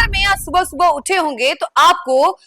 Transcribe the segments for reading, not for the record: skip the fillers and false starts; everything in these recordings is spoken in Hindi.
बिहार में आज सुबह सुबह उठे होंगे तो आपको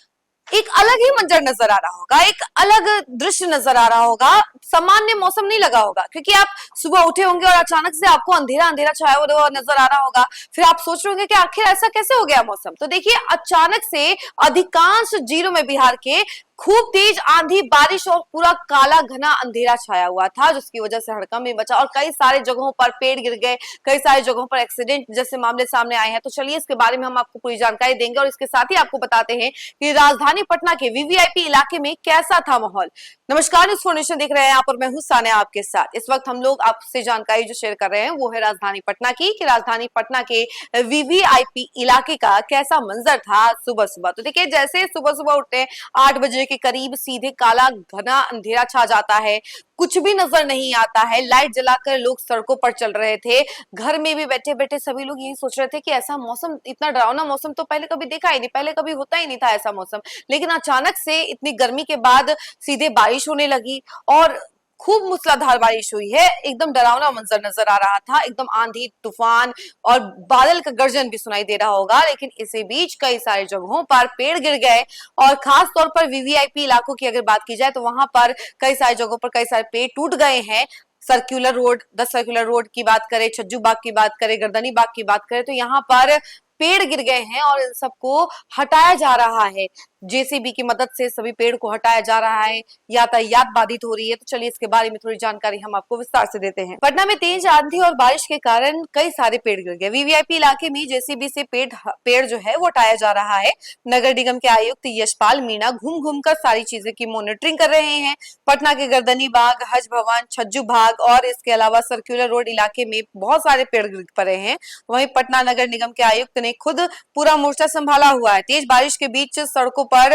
एक अलग ही मंजर नजर आ रहा होगा, एक अलग दृश्य नजर आ रहा होगा। सामान्य मौसम नहीं लगा होगा क्योंकि आप सुबह उठे होंगे और अचानक से आपको अंधेरा अंधेरा छाया हुआ नजर आ रहा होगा। फिर आप सोच रहे होंगे कि आखिर ऐसा कैसे हो गया मौसम। तो देखिए, अचानक से अधिकांश जिलों में बिहार के खूब तेज आंधी बारिश और पूरा काला घना अंधेरा छाया हुआ था, जिसकी वजह से हड़कंप भी मचा और कई सारे जगहों पर पेड़ गिर गए, कई सारी जगहों पर एक्सीडेंट जैसे मामले सामने आए हैं। तो चलिए इसके बारे में हम आपको पूरी जानकारी देंगे और इसके साथ ही आपको बताते हैं कि राजधानी पटना के वीवीआईपी इलाके में कैसा था माहौल। नमस्कार, न्यूज़ फॉर नेशन देख रहे हैं आप और मैं हूं सानिया आपके साथ। इस वक्त हम लोग आपसे जानकारी जो शेयर कर रहे हैं वो है राजधानी पटना की, कि राजधानी पटना के वीवीआईपी इलाके का कैसा मंजर था सुबह सुबह। तो देखिए, जैसे सुबह सुबह उठते 8 बजे के करीब सीधे काला घना अंधेरा छा जाता है, कुछ भी नजर नहीं आता है। लाइट जलाकर लोग सड़कों पर चल रहे थे, घर में भी बैठे बैठे सभी लोग यही सोच रहे थे कि ऐसा मौसम, इतना डरावना मौसम तो पहले कभी देखा ही नहीं, पहले कभी होता ही नहीं था ऐसा मौसम। लेकिन अचानक से इतनी गर्मी के बाद सीधे बारिश होने लगी और खूब मूसलाधार बारिश हुई है। एकदम डरावना मंजर नजर आ रहा था, एकदम आंधी तूफान और बादल का गर्जन भी सुनाई दे रहा होगा। लेकिन इसी बीच कई सारी जगहों पर पेड़ गिर गए और खास तौर पर वीवीआईपी इलाकों की अगर बात की जाए तो वहां पर कई सारी जगहों पर कई सारे पेड़ टूट गए हैं। सर्कुलर रोड, 10 सर्कुलर रोड की बात करें, छज्जू बाग की बात करें, गर्दनी बाग की बात करें तो यहाँ पर पेड़ गिर गए हैं और इन सबको हटाया जा रहा है। जेसीबी की मदद से सभी पेड़ को हटाया जा रहा है, यातायात बाधित हो रही है। तो चलिए इसके बारे में थोड़ी जानकारी हम आपको विस्तार से देते हैं। पटना में तेज आंधी और बारिश के कारण कई सारे पेड़ गिर गए। वीवीआईपी इलाके में जेसीबी से पेड़ जो है वो हटाया जा रहा है। नगर निगम के आयुक्त यशपाल मीणा घूम घूम कर सारी चीजें की मॉनिटरिंग कर रहे हैं। पटना के गर्दनी बाग, हज भवन, छज्जू बाग और इसके अलावा सर्कुलर रोड इलाके में बहुत सारे पेड़ गिर पड़े हैं। वहीं पटना नगर निगम के आयुक्त ने खुद पूरा मोर्चा संभाला हुआ है। तेज बारिश के बीच सड़कों पर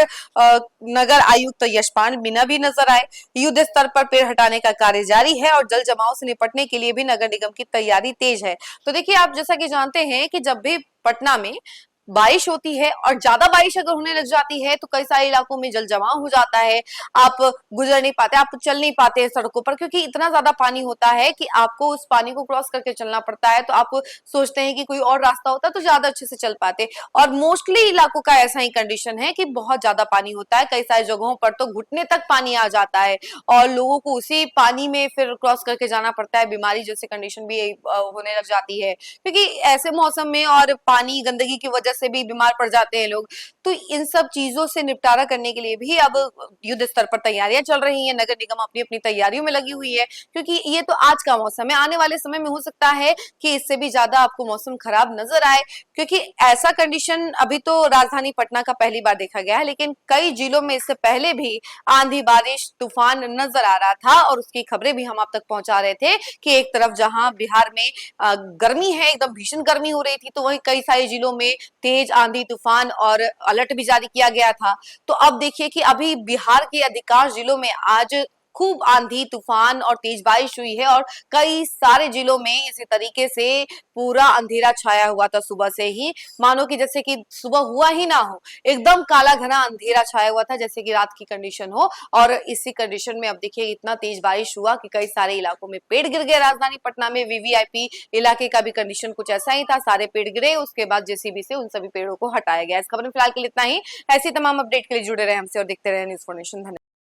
नगर आयुक्त यशपाल मीणा भी नजर आए। युद्ध स्तर पर पेड़ हटाने का कार्य जारी है और जल जमाव से निपटने के लिए भी नगर निगम की तैयारी तेज है। तो देखिए, आप जैसा कि जानते हैं कि जब भी पटना में बारिश होती है और ज्यादा बारिश अगर होने लग जाती है तो कई सारे इलाकों में जल जमाव हो जाता है। आप गुजर नहीं पाते, आप चल नहीं पाते हैं सड़कों पर, क्योंकि इतना ज्यादा पानी होता है कि आपको उस पानी को क्रॉस करके चलना पड़ता है। तो आप सोचते हैं कि कोई और रास्ता होता तो ज्यादा अच्छे से चल पाते। और मोस्टली इलाकों का ऐसा ही कंडीशन है कि बहुत ज्यादा पानी होता है, कई सारी जगहों पर तो घुटने तक पानी आ जाता है और लोगों को उसी पानी में फिर क्रॉस करके जाना पड़ता है। बीमारी जैसी कंडीशन भी होने लग जाती है, क्योंकि ऐसे मौसम में और पानी गंदगी की वजह से भी बीमार पड़ जाते हैं लोग। तो इन सब चीजों से निपटारा करने के लिए भी अब युद्ध स्तर पर तैयारियां चल रही हैं। नगर निगम अपनी अपनी तैयारियों में लगी हुई है, क्योंकि ये तो आज का मौसम है। आने वाले समय में हो सकता है कि इससे भी ज्यादा आपको मौसम खराब नजर आए, क्योंकि ऐसा कंडीशन अभी तो राजधानी पटना का पहली बार देखा गया है, लेकिन कई जिलों में इससे पहले भी आंधी बारिश तूफान नजर आ रहा था और उसकी खबरें भी हम आप तक पहुंचा रहे थे कि एक तरफ जहां बिहार में गर्मी है, एकदम भीषण गर्मी हो रही थी, तो वहीं कई सारे जिलों में तेज आंधी तूफान और अलर्ट भी जारी किया गया था। तो अब देखिए कि अभी बिहार के अधिकांश जिलों में आज खूब आंधी तूफान और तेज बारिश हुई है और कई सारे जिलों में इसी तरीके से पूरा अंधेरा छाया हुआ था सुबह से ही, मानो कि जैसे कि सुबह हुआ ही ना हो। एकदम काला घना अंधेरा छाया हुआ था जैसे कि रात की कंडीशन हो। और इसी कंडीशन में अब देखिए इतना तेज बारिश हुआ कि कई सारे इलाकों में पेड़ गिर गए। राजधानी पटना में वीवीआईपी इलाके का भी कंडीशन कुछ ऐसा ही था, सारे पेड़ गिरे, उसके बाद जेसीबी से उन सभी पेड़ों को हटाया गया। इस खबर में फिलहाल के लिए इतना ही। ऐसी तमाम अपडेट के लिए जुड़े रहे हमसे और देखते रहे न्यूज़ फॉर नेशन। धन्यवाद।